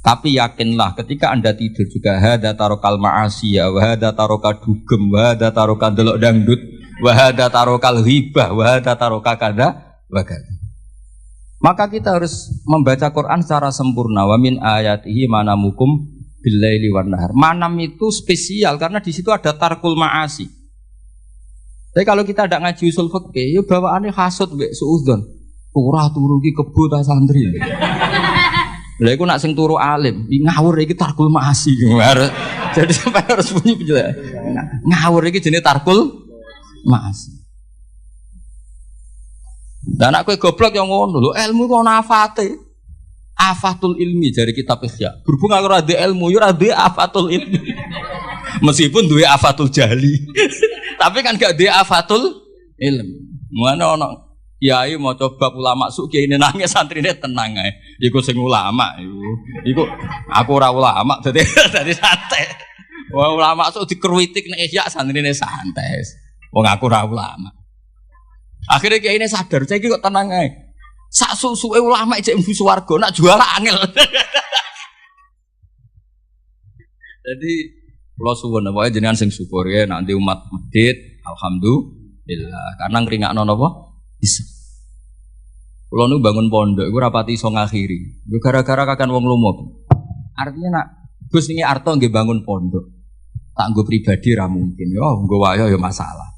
Tapi yakinlah ketika Anda tidur juga hada tarokal ma'asiyah, wahada taroka dugem, wahada taroka delok dangdut, wahada tarokal ghibah, wahada taroka kada wakada. Maka kita harus membaca Quran secara sempurna. Wa min ayatihi manamukum billaili wan nahar. Manam itu spesial karena di situ ada tarkul ma'asi. Tapi kalau kita tidak ngaji usul fikih, ya bawaannya hasud mbek suudzon. Turah turu iki kebo ta santri. Lha iku nak sing turu alim, ngawur iki tarkul maasi. Jadi sampai harus bunyi penjelasan. Ngawur iki jenenge tarkul maasi. Dan anak kowe goblok yang ngono lho, ilmu kok ana afate. Afatul ilmi dari kitab Ihya. Berhubung ora ada ilmu, ya ora ada afatul ilmi. Meskipun duwe afatul jahli. Tapi kan gak dia afatul ilm. Mana ono kiai mau coba ulama suk kiai ini nangis santrine tenang ae. Iku sing ulama iku aku ora ulama dadi santai. Wah ulama suk dikruitik nek Ihya santrine santai. Wong aku ora ulama. Akhirnya kiai ini sadar, saiki kok tenang ae. Sak susuke ulama cek mlebu swarga nak jual angel. Jadi kula suwun wae jenengan sing syukur ya nanti umat medhit alhamdulillah karena ngringakno napa bisa. Kula nu bangun pondok iku rapati iso ngakhiri. Yo gara-gara kakan wong lomo. Artinya nak Gus ini arto nggih bangun pondok. Tak nggo pribadi ra mungkin. Yo nggo wae yo masalah.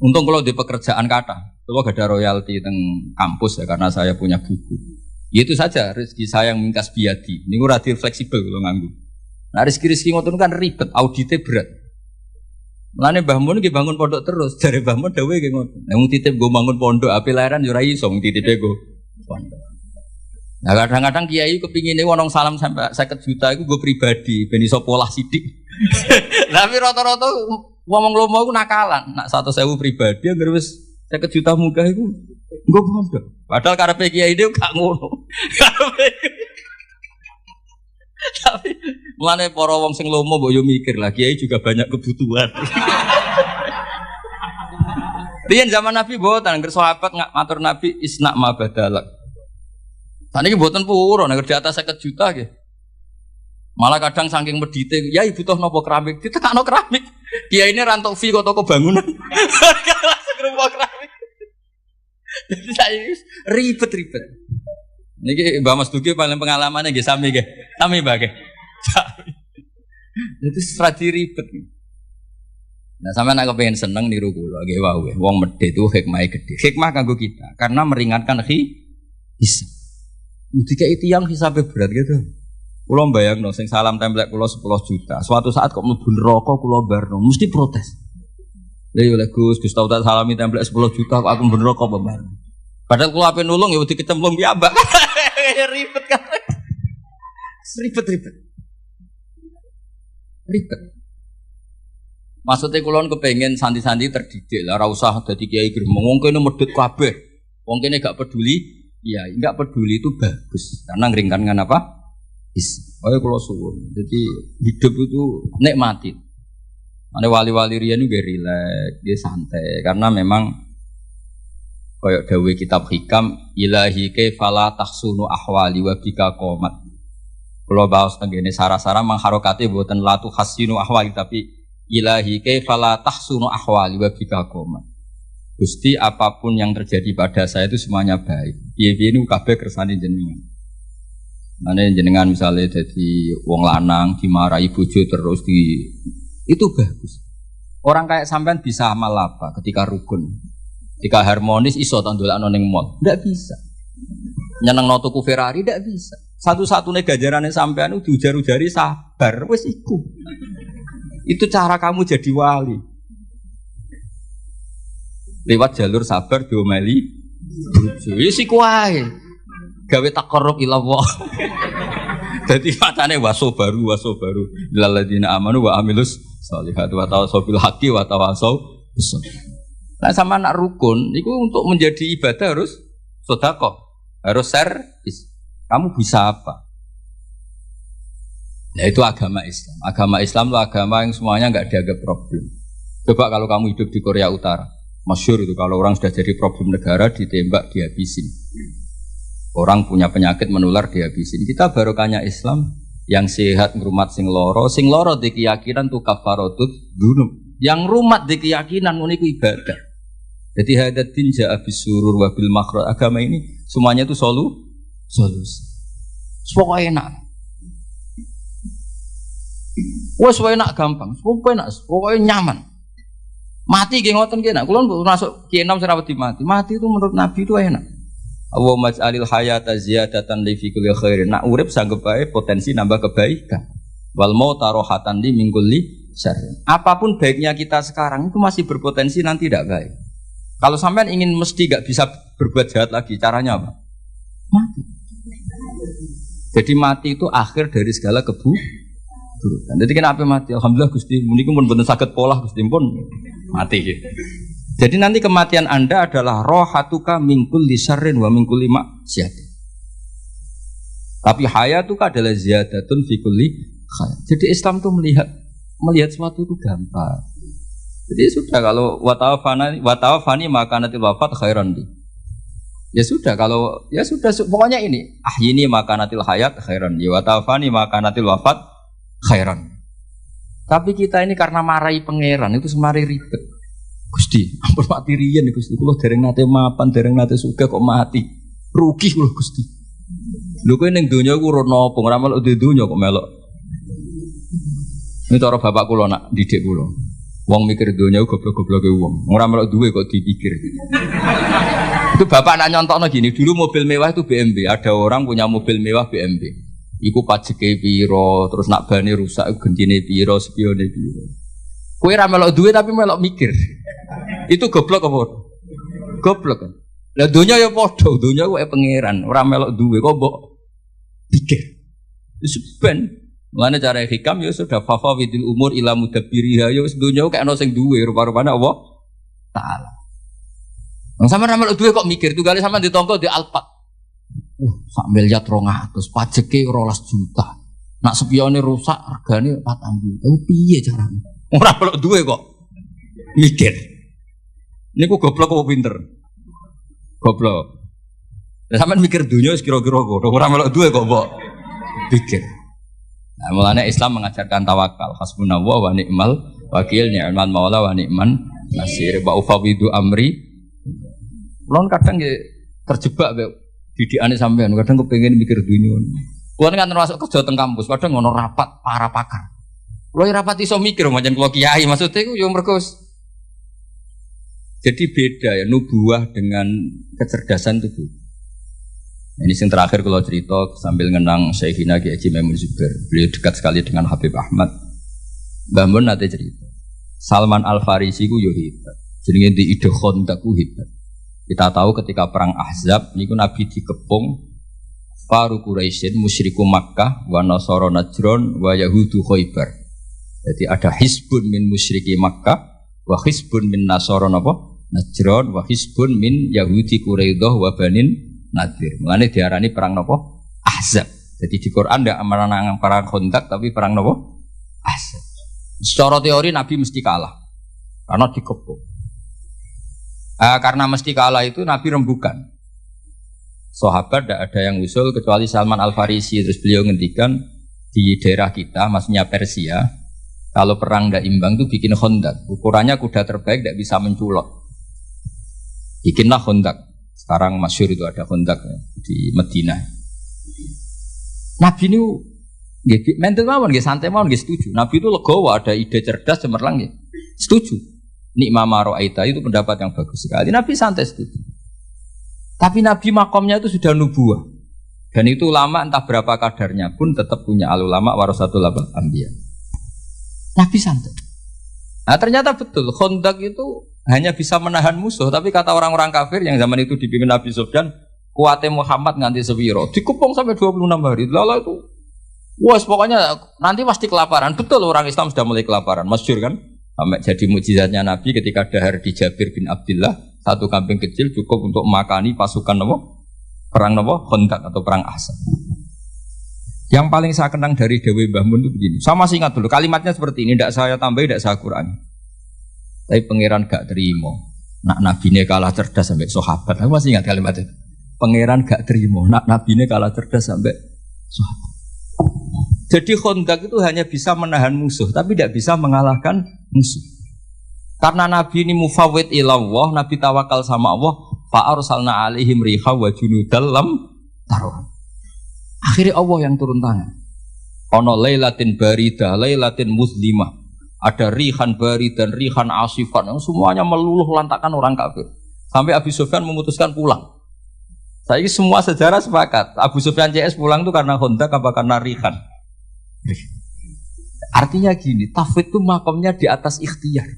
Untung kalau di pekerjaan kata, kalau gak ada royalti teng kampus ya karena saya punya buku. Ya itu saja rezeki saya yang mingkas biadi. Ini relatif fleksibel kalau nganggu. Nah rezeki ngoten kan ribet, auditnya berat. Mulane Mbah Mun nggih bangun pondok terus, jare Mbah Mun dawuhe nggih ngoten. Nek wong titip nggo bangun pondok, ape lahiran yo ora iso wong titipe nggo pondok. Nah kadang-kadang kiai kepingine wong salam sampai 50 juta iku nggo pribadi ben iso polah sithik. Tapi rata-rata wong lomo iku nakalan, nak 100.000 pribadi anggere wis 50 juta munggah iku nggo pondok. Padahal karepe kiai dhewe gak ngono. Tapi mulane para wong sing lomo mbok yo mikir lah kiai juga banyak kebutuhan. Riyen zaman Nabi mboten angger sahabat matur Nabi isna ma badalak. Saniki mboten purun nek di atas 50 juta nggih. Malah kadang saking medite, ya butuh napa keramik, ditekakno keramik. Kiai ini rantok fee kok toko bangunan. Langsung rumah keramik. Jadi saya ribet-ribet. Niki Mbak Mas Duki paling pengalamannya nggih sami nggih. Sami Mbak nggih. Jadi strategi ribet. Nah, sampeyan nek kepengin seneng niru kula nggih wae. Wong medhit itu hikmahe gedhe. Hikmah kanggo kita karena meringankan hisab. Dikai tiyang hisabe berat gitu. Kula mbayangno sing salam templek kula 10 juta. Suatu saat kok mlebu neraka kula barno mesti protes. Lha yo Gus tau tak salami templek 10 juta kok aku mlebu neraka apa barno. Padahal kula ape nulung ya dikecemplung piyambak. Ribet kan. Ribet. Maksudnya kula kepengen santi-santi terdidik lah, ora usah dadi kiai gremeng. Wong kene medhit kabeh. Wong kene gak peduli. Ya, enggak peduli itu bagus. Karena ngringkankan apa? Ayo kula suwun. Jadi hidup itu nikmati. Ane wali-wali riyen itu rileks, dia santai karena memang kayak dawuh kitab hikam ilahi kaifala tahsunu ahwali wa bika qomat. Kula baos tengene sara-sara mangharokate mboten latu hasinu ahwali tapi ilahi kaifala tahsunu ahwali wa bika qomat. Gusti apapun yang terjadi pada saya itu semuanya baik. Piye-piye niku kabeh kersane jenengan. Mane jenengan misalnya jadi wong lanang dimarahi bojo terus itu bagus. Orang kayak sampean bisa amal apa ketika rukun? Ketika harmonis iso ta ndolakno ning mall? Ndak bisa. Nyenengno tuku Ferrari ndak bisa. Satu-satunya ganjarane sampean itu diujar-ujari sabar wis iku. Itu cara kamu jadi wali. Lewat jalur sabar diomeli bojo. Wis iku wae. Gawe taqarrub ila Allah. Dadi macane waso baru lalladzina amanu wa amilus sholihati wa tawassaw bil haqqi wa tawassaw bis sabr. Nah sama anak rukun itu untuk menjadi ibadah harus sedekah, harus servis. Kamu bisa apa? Nah itu agama Islam. Agama Islam itu agama yang semuanya enggak dianggap problem. Coba kalau kamu hidup di Korea Utara, masyhur itu kalau orang sudah jadi problem negara ditembak dihabisin. Orang punya penyakit menular dihabisin. Kita barokahnya Islam yang sehat ngrumat sing loro di keyakinan tuh kafaratut dzunub. Yang rumat di keyakinan uniku ibadah. Jadi hadatin ja'a bisurur wa bil makhraj. Agama ini semuanya itu solusi. Pokoknya enak. Wes enak gampang. Pokoknya nyaman. Mati nggih ngoten nggih nak. Kula masuk Ki Enam serawati mati. Mati itu menurut Nabi itu enak. Allahumma ij'alil hayata ziyadatan li fi kulli khairin. Nak urip sanggep bae potensi nambah kebaikan. Wal mauta rohatan li min kulli syarr. Apapun baiknya kita sekarang itu masih berpotensi nanti tidak baik. Kalau sampean ingin mesti gak bisa berbuat jahat lagi, caranya apa? Mati. Jadi mati itu akhir dari segala keburukan. Jadi kenapa mati? Alhamdulillah Gusti, muniku pun boten saged polah Gusti pun mati gitu. Jadi nanti kematian Anda adalah rohatuka min kulli syarrin wa min kulli maksiatin. Tapi hayatuka adalah ziyadatun fi kulli khair. Jadi Islam itu melihat sesuatu itu gampang. Jadi sudah kalau watawafani maka nanti wafat khairan di. Ya sudah kalau ya sudah pokoknya ini ahyini maka nanti hayat khairan di watawafani maka nanti wafat khairan. Tapi kita ini karena marahi pangeran itu semari ribet. Gusti, ampun mati riyen Gusti. Kula dereng nate mapan, dereng nate sugih kok mati. Rugi kula Gusti. Lho kowe ning donya iku ora napa, ora melok di donya kok melok. Ini cara bapak kula nak didik kula. Wong mikir donya goblok-gobloke wong. Ora melok duwe kok dipikir. Itu bapak nak nyontokno gini, dulu mobil mewah itu BMW. Ada orang punya mobil mewah BMW. Iku pajeke piro, terus nak bane rusak gentine piro, spione piro. Kowe ra melok duwe tapi melok mikir. Itu goblok apa? Goblok kan. Lah donya ya padha, donya kok pangeran, ora melok duwe kok mbok pikir. Wis ben. Mulane cara hikam ya sudah fafawidil umur ila mudabbiriha ya wis donya kok ana sing duwe rupa-rupane Allah taala. Wong sampean ra melok duwe kok mikir, tunggale sampean ditampa di Alphard. Sak miliar 200, pajeke 12 juta. Nak spione rusak regane 4 juta. Piye carane? Ora pelok duwe kok. Mikir. Niku goblok apa pinter? Goblok. Lah sampean mikir dunya wis kira-kira kok. Ora melok duwe kok mbok pikir. Nah, mulane Islam mengajarkan tawakal. Hasbunallah wa ni'mal wakil, ni'mal maula wa ni'man nasir. Wa ufawidu amri. Kulon kadang nggih terjebak didikane sampean, kadang kepengin mikir dunia. Kuwi kan termasuk kerja teng kampus, kadang ngono rapat para pakar. Kuwi rapat iso mikir macam kulo kiai, maksudnya iku yo mergo jadi beda ya nubuah dengan kecerdasan itu. Ini yang terakhir kalau cerita sambil ngenang Syekhina Kiai Haji Maimun Zubair. Beliau dekat sekali dengan Habib Ahmad. Mbah Mun nate cerita. Salman Al Farisi ku yo hebat. Jenenge di ide Khandaq ku hebat. Kita tahu ketika perang Ahzab niku Nabi dikepung Faru Quraisyin musyriku Makkah wa Nasara Najran wa Yahudu Khaybar. Jadi ada hisbun min musyriki Makkah wa hisbun min Nasara Najran wa hisbun min Yahudi Quraidah wa Banin Nadir. Mulane diarani perang napa? Ahzab. Jadi di Quran ndak menang perang Khandaq tapi perang napa? Ahzab. Secara teori Nabi mesti kalah karena dikepung. Karena mesti kalah itu Nabi rembukan. Sahabat tidak ada yang usul kecuali Salman Al Farisi. Terus beliau ngendikan di daerah kita, maksudnya Persia, kalau perang tidak imbang itu bikin Khandaq. Ukurannya kuda terbaik tidak bisa menculot. Bikinlah Khandaq. Sekarang masyhur itu ada Khandaq ya, di Madinah. Nabi ini mental mawon, santai mawon, setuju. Nabi itu legowo, ada ide cerdas cemerlang, setuju. Nikmah maro'aita itu pendapat yang bagus sekali. Nabi santai setuju. Tapi Nabi makomnya itu sudah nubuah. Dan itu ulama entah berapa kadarnya pun tetap punya al-ulama warasatul anbiya. Nabi santai. Nah ternyata betul, Khandaq itu hanya bisa menahan musuh. Tapi kata orang-orang kafir yang zaman itu dipimpin Nabi Sufyan, kuatnya Muhammad nganti sepiro, dikepung sampai 26 hari. Lalu itu, wah pokoknya nanti pasti kelaparan. Betul orang Islam sudah mulai kelaparan, masyhur kan? Sampai jadi mukjizatnya Nabi ketika dahar di Jabir bin Abdullah, satu kambing kecil cukup untuk makani pasukan perang Khandaq atau perang Ahzab. Yang paling saya kenang dari Dewi Mbah Mun itu begini. Saya masih ingat dulu kalimatnya seperti ini, tidak saya tambahi, tidak saya kurangi. Tapi pangeran gak terima. Nak nabine kalah cerdas sampai sahabat. Aku masih ingat kalimat itu. Pangeran gak terima. Nak nabine kalah cerdas sampai sahabat. Jadi Khandaq itu hanya bisa menahan musuh, tapi tidak bisa mengalahkan musuh. Karena Nabi ini mufawwid ilallah, Nabi tawakal sama Allah, fa arsalna alaihim riha wa junudal lam taruh. Akhirnya Allah yang turun tangan. Ono lailatin baridah, lailatin muslimah. Ada rihan bari dan rihan asifan, yang semuanya meluluh lantakan orang kafir. Sampai Abu Sufyan memutuskan pulang. Saya semua sejarah sepakat. Abu Sufyan CS pulang itu karena Khandaq apa karena rihan? Artinya gini, tafwid itu makomnya di atas ikhtiar.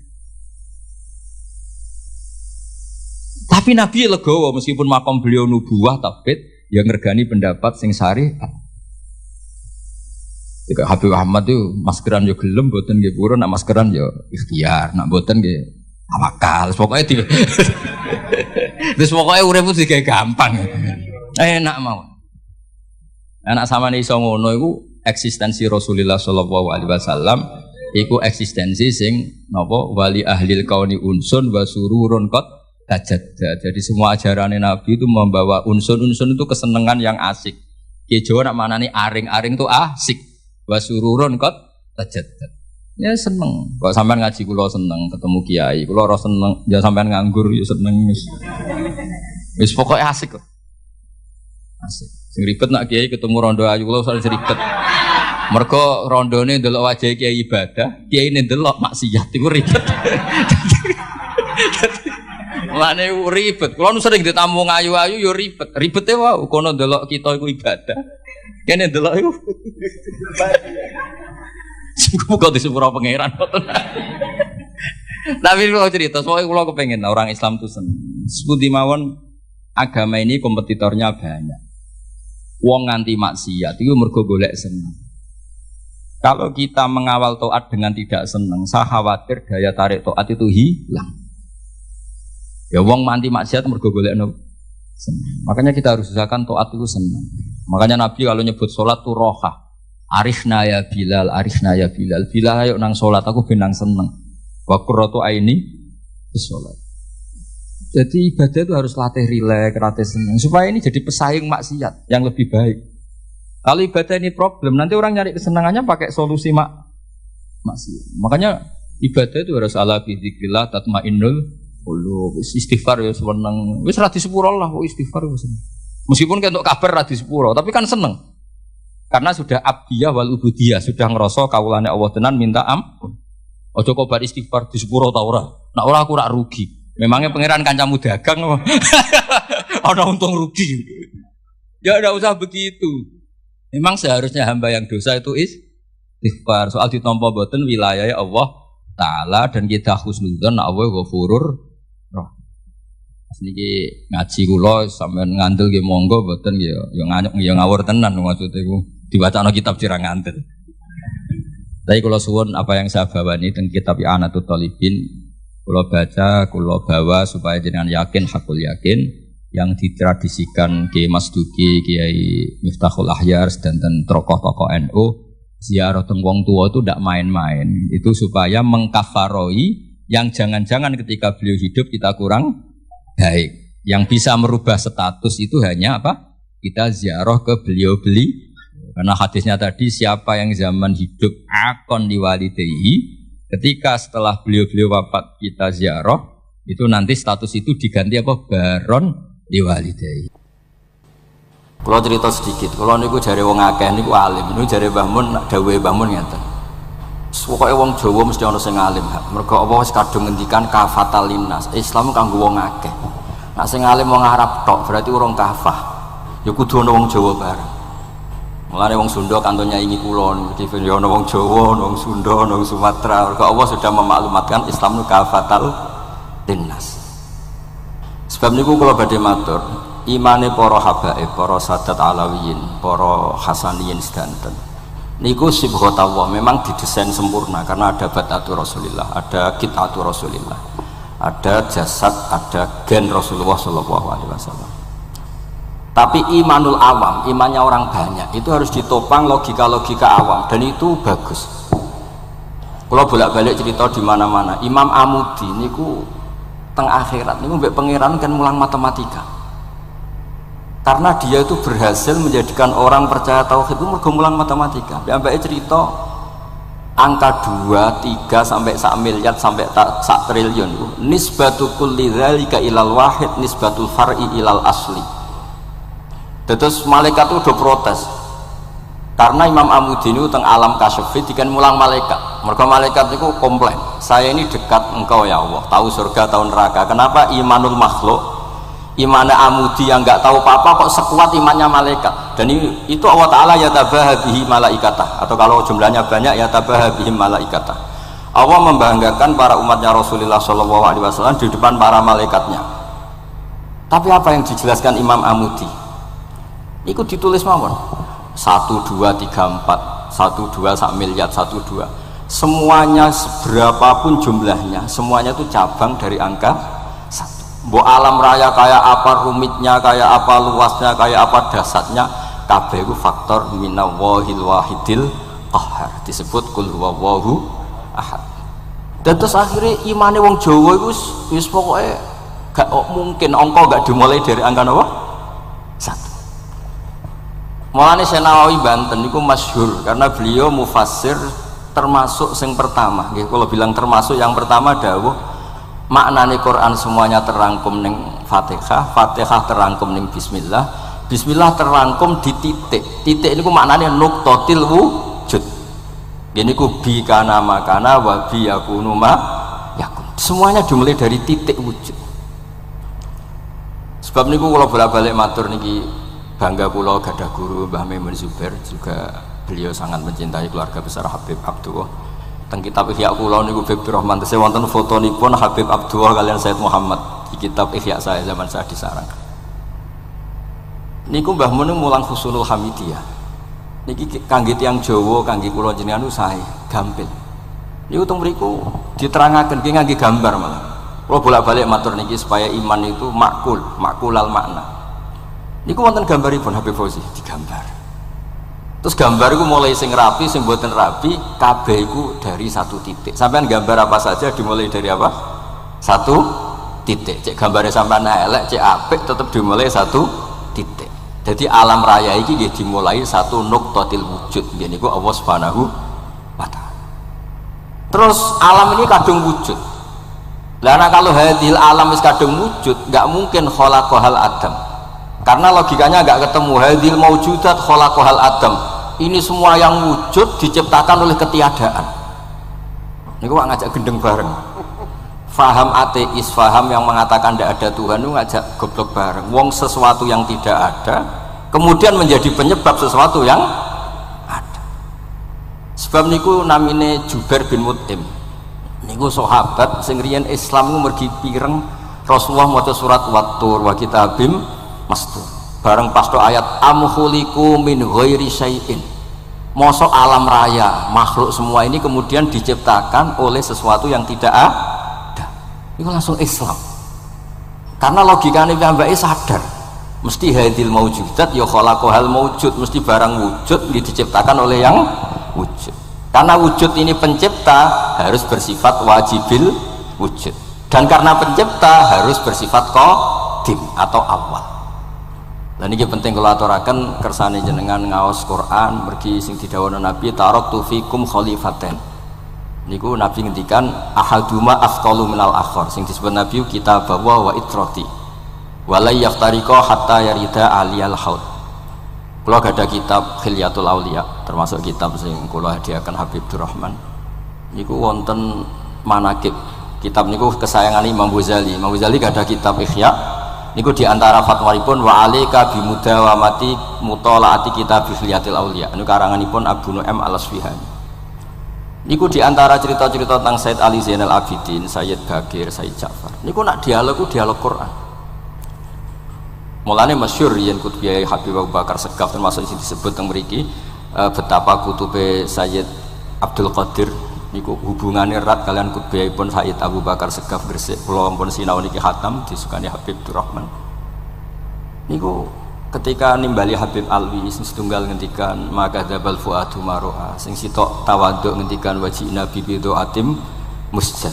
Tapi Nabi legowo meskipun makom beliau nubuah tafwid yang ngergani pendapat sing sari. Jika Habib Ahmad itu maskeran yo gelem, boten nggih purun, nak maskeran yo ikhtiar, nak boten nggih tawakal. Pokoknya di terus pokoknya urip itu digawe gampang. Enak mau. Anak samane iso ngono iku eksistensi Rasulullah sallallahu alaihi wasallam iku eksistensi sing napa wali ahlil kauni unsun wa sururun qad tajadda. Jadi semua ajaran Nabi itu membawa unsun-unsun itu kesenangan yang asik. Ki Jawa nak manani aring-aring itu asik. Wa sururun qad tajadda. Ya seneng. Kok sampean ngaji kula seneng, ketemu kiai, kula ora seneng, ya sampean nganggur yo seneng wis. Wis pokoke asik kok. Asik. Sing ribet nak kiai ketemu rondo ayu kula usah ribet. Mergo rondone ndelok wajah kiai ibadah, kiai ne ndelok maksiat iku ribet. Mulane ribet. Kula nu sering ditamu ayu-ayu yo ribet. Ribete wae kono ndelok kita iku ibadah. Kene ndelok iku. Kok disepuro pangeran. Tapi kalau cerita, soalnya kalau kepengen orang Islam itu senang. Seperti mawon agama ini kompetitornya banyak. Wong nganti maksiat itu mergo golek senang. Kalau kita mengawal taat dengan tidak senang, saya khawatir daya tarik taat itu hilang. Ya wong nganti maksiat mergo golek senang. Makanya kita harus usahakan taat itu senang. Makanya Nabi kalau nyebut sholat itu roha. Arifna ya Bilal, Arifna ya Bilal. Bilal ayo nang sholat, aku benang seneng. Wa qurratu aini di sholat. Jadi ibadah itu harus latih rileks, latih seneng. Supaya ini jadi pesaing maksiat yang lebih baik. Kalau ibadah ini problem, nanti orang nyari kesenangannya pakai solusi maksiat. Makanya ibadah itu harus ala bidzikrillah tatmainnul qulub. Istighfar ya seneng. Wis ra disepuro lah kok istighfar wis. Meskipun kentuk kabar ra disepuro, tapi kan seneng. Karena sudah abdiyah wal ubudiyah, sudah ngerasa kawulane Allah tenan minta ampun. Ojo kok bar istighfar di sepuro ta ora. Nek ora aku rak rugi. Memangnya pangeran kancamu dagang apa? Ana untung rugi. Ya enggak usah begitu. Memang seharusnya hamba yang dosa itu istighfar. Soal ditampa boten wilayah Allah taala dan kita husnudzon Allah Ghafurur Rahim. Niki ngaji kula sampean ngandel nggih monggo boten ya ngawur tenan maksude iku. Dibacaan kitab sira ngantel. Tapi kalau suwun apa yang saya bawa ini dan kitab I'anatul Talibin, kalau baca, kalau bawa supaya jenengan yakin, hakul yakin yang ditradisikan Kiai Mas Duki, Kiai Miftahul Ahyar dan tokoh-tokoh NU ziarah teng wong tua itu tidak main-main. Itu supaya mengkafaroi yang jangan-jangan ketika beliau hidup kita kurang baik. Yang bisa merubah status itu hanya apa? Kita ziarah ke beliau-beliau. Karena hadisnya tadi siapa yang zaman hidup akon diwalidehi, ketika setelah beliau-beliau wafat kita ziarah, itu nanti status itu diganti apa? Baron diwalidehi. Kalau cerita sedikit, kalau niku jare wong akeh niku alim, niku jare Mbah Mun, dawuhe Mbah Mun ngeten. Pokoke wong Jawa mesti ana sing alim. Mergo apa wis kadung ngendikan kafatal linnas. Islam kanggo wong akeh. Nek sing alim wong Arab tok berarti urung kafah. Ya kudu ana wong Jawa bareng. Mulane wong Sunda kantonnya ini kula niki ya ana wong Jawa, ana wong Sunda, ana wong Sumatera. Mergo Allah sudah memaklumatkan Islam itu kafatal linnas. Sebab niku kula badhe matur, imane para habaib, para sadat alawiyin, para hasaniyin sedanten. Niku sibghatullah memang didesain sempurna karena ada batatu Rasulillah, ada kitatu Rasulillah, ada jasad, ada gen Rasulullah sallallahu alaihi wasallam. Tapi imanul awam, imannya orang banyak itu harus ditopang logika-logika awam dan itu bagus. Kalau bolak-balik cerita di mana-mana, Imam Amudi niku teng akhirat niku mbek pangeran kan mulang matematika. Karena dia itu berhasil menjadikan orang percaya tauhid itu mergo mulang matematika. Mbake cerita angka 2, 3 sampai 1 miliar sampai 1 triliun itu nisbatu kulli dzalika ilal wahid nisbatul far'i ilal asli. Terus malaikat itu udah protes karena Imam Amudi ini teng alam kasyfi dikan mulang malaikat. Mereka malaikat itu komplain, saya ini dekat engkau ya Allah, tahu surga tahu neraka, kenapa imanul makhluk, imannya Amudi yang nggak tahu apa-apa kok sekuat imannya malaikat. Dan itu Allah Ta'ala yatabaha bihi malaikatah, atau kalau jumlahnya banyak yatabaha bihi malaikatah. Allah membanggakan para umatnya Rasulullah SAW di depan para malaikatnya. Tapi apa yang dijelaskan Imam Amudi? Itu ditulis mawon 1, 2, 3, 4 1, 2, 1 miliar 1, 2 semuanya berapapun jumlahnya semuanya itu cabang dari angka 1. Mbok alam raya kayak apa rumitnya, kayak apa luasnya, kayak apa dasarnya, kabeh itu faktor minallahil wahidil qahar, disebut kul huwallahu ahad. Dan terus akhirnya imane wong Jawa itu wis pokoknya gak mungkin angka gak dimulai dari angka apa? 1. Mulane Syekh Nawawi Banten niku masyhur karena beliau mufassir termasuk yang pertama. Kalau bilang termasuk yang pertama dawuh maknane Quran semuanya terangkum ning Fatihah, Fatihah terangkum ning Bismillah, Bismillah terangkum di titik. Titik niku maknane nuqtatil wujud. Ini ku bi kana makana wa bi yakunu ma yakun. Semuanya dimulai dari titik wujud. Sebab niku kalau bolak-balik matur niki bangga kula gadah guru Mbah Maimun Zubair, juga beliau sangat mencintai keluarga besar Habib Abdullah. Teng kitab Ihya kula niku Habib Rahman tesih wonten fotonipun Habib Abdullah kalian Said Muhammad di kitab Ihya saya zaman saya di Sarang. Niku Mbah Mun mulang Husnul Hamidiyah. Niki kangge tiyang Jawa, kangge kula jenengan sae gampil. Niku teng mriku diterangaken ki ngangge gambar malah. Kula bolak-balik matur niki supaya iman itu makulal makna. Niku wonten gambaripun Habib Fauzi digambar. Terus gambar itu mulai sing rapi, sing mboten rapi, kabeh iku dari satu titik. Sampean gambar apa saja dimulai dari apa? Satu titik. Cek gambarnya sampean elek, cek apik tetep dimulai satu titik. Jadi alam raya iki nggih dimulai satu nuqtatil wujud. Nggih niku Allah Subhanahu wa taala. Terus alam ini kadung wujud. Lah kalau hadil alam wis kadung wujud, enggak mungkin khalaqahal adam. Karena logikanya enggak ketemu hadil maujudat khalaqahal adam. Ini semua yang wujud diciptakan oleh ketiadaan. Ini kok ngajak gendeng bareng. Faham ateis, faham yang mengatakan tidak ada Tuhan itu ngajak goblok bareng. Wong sesuatu yang tidak ada kemudian menjadi penyebab sesuatu yang ada. Sebab niku namine Jubair bin Mut'im. Niku sahabat sing riyen Islam ku mergi pireng Rasulullah maca surat Wat-Tur wa kitabim mastur. Bareng pas to ayat amkhuliku min ghairi syai'in. Mosok alam raya, makhluk semua ini kemudian diciptakan oleh sesuatu yang tidak ada. Itu langsung Islam. Karena logikanya piyambake sadar. Mesti hadil maujudat ya khalaqahal maujud, mesti barang wujud diciptakan oleh yang wujud. Karena wujud ini pencipta harus bersifat wajibil wujud. Dan karena pencipta harus bersifat qadim atau awal. Dan ini penting kalau aturaken kersane jenengan ngaos Quran mergi sing didhawuhna Nabi taraktu fikum khalifaten. Niku Nabi ngendikan ahaduma afqalu minal akhar, sing disebut Nabi kitab wa itrati. Walai yaftariqa hatta yarida aliyal haud. Kula gadah kitab Khilyatul Auliya, termasuk kitab sing kula hadiahkan Habib Durrahman. Niku wonten manaqib. Kitab niku kesayangan Imam Ghazali. Imam Ghazali gadah kitab Ihya. Niku diantara fatwaripun wa alika bimudawamati mutolaati kitab Khilyatul Auliya. Niku karanganipun Abu Nu'aim Al-Asfihani. Niku diantara cerita-cerita tentang Said Ali Zainal Abidin, Sayyid Bagir, Sayyid Ja'far. Niku nak dialog Quran. Mulane masyhur yen kutbiyai Habib Abu Bakar Segaf termasuk sing disebut teng mriki betapa kutube Sayyid Abdul Qadir niku hubungannya erat kalian kutbiyaipun Sayyid Abu Bakar Segaf Gresik. Kula pun sinau niki khatam disukani Habib Durrahman. Niku ketika nimbali Habib Alwi sing setunggal ngendikan maka dzabal fuadu maroha, sing sitok tawaduk ngendikan wajina bibido atim musjad.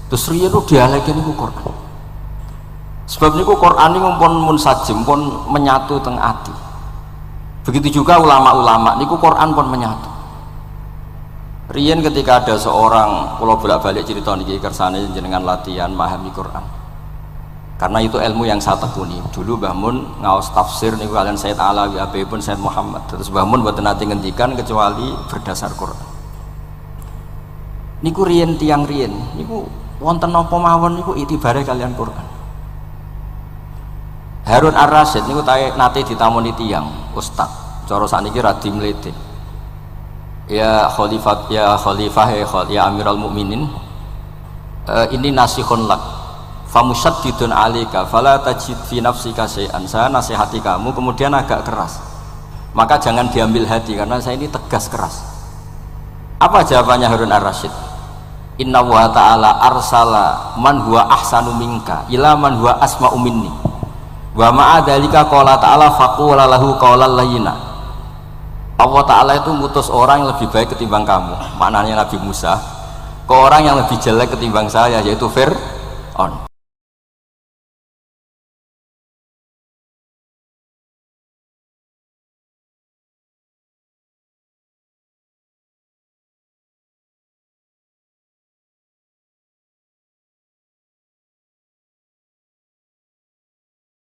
Terus riyen ku dialeke niku Quran. Sebab niku Quran niku pun munsajim pun menyatu teng ati. Begitu juga ulama-ulama niku Quran pun menyatu. Riyen ketika ada seorang, kalau bolak-balik cerita niki kersane jenengan latihan memahami Quran. Karena itu ilmu yang saya tekuni. Dulu Mbah Mun ngaos tafsir niku kalian Said Alawi pun Said Muhammad. Terus Mbah Mun mboten nate ngendikan kecuali berdasar Quran. Niku riyen tiang riyen niku wonten napa mawon niku itibare kalian Quran. Harun Ar-Rasyid niku nate ditamoni tiang ustaz. Cara sakniki radi mlete. Ya khalifah ya Amirul Mukminin. Ini nasihun lak. Famusyaddidun alika fala tajid fi nafsika syai'an. Saya nasihati kamu kemudian agak keras. Maka jangan diambil hati karena saya ini tegas keras. Apa jawabannya Harun Ar-Rasyid? Inna wa ta'ala arsala man huwa ahsanu minka ila man huwa asma'u minni. Wa ma'a dzalika qala ta'ala faqula lahu qawlan layyina. Allah Ta'ala itu mutus orang yang lebih baik ketimbang kamu. Maknanya Nabi Musa ke orang yang lebih jelek ketimbang saya, yaitu Fir'aun.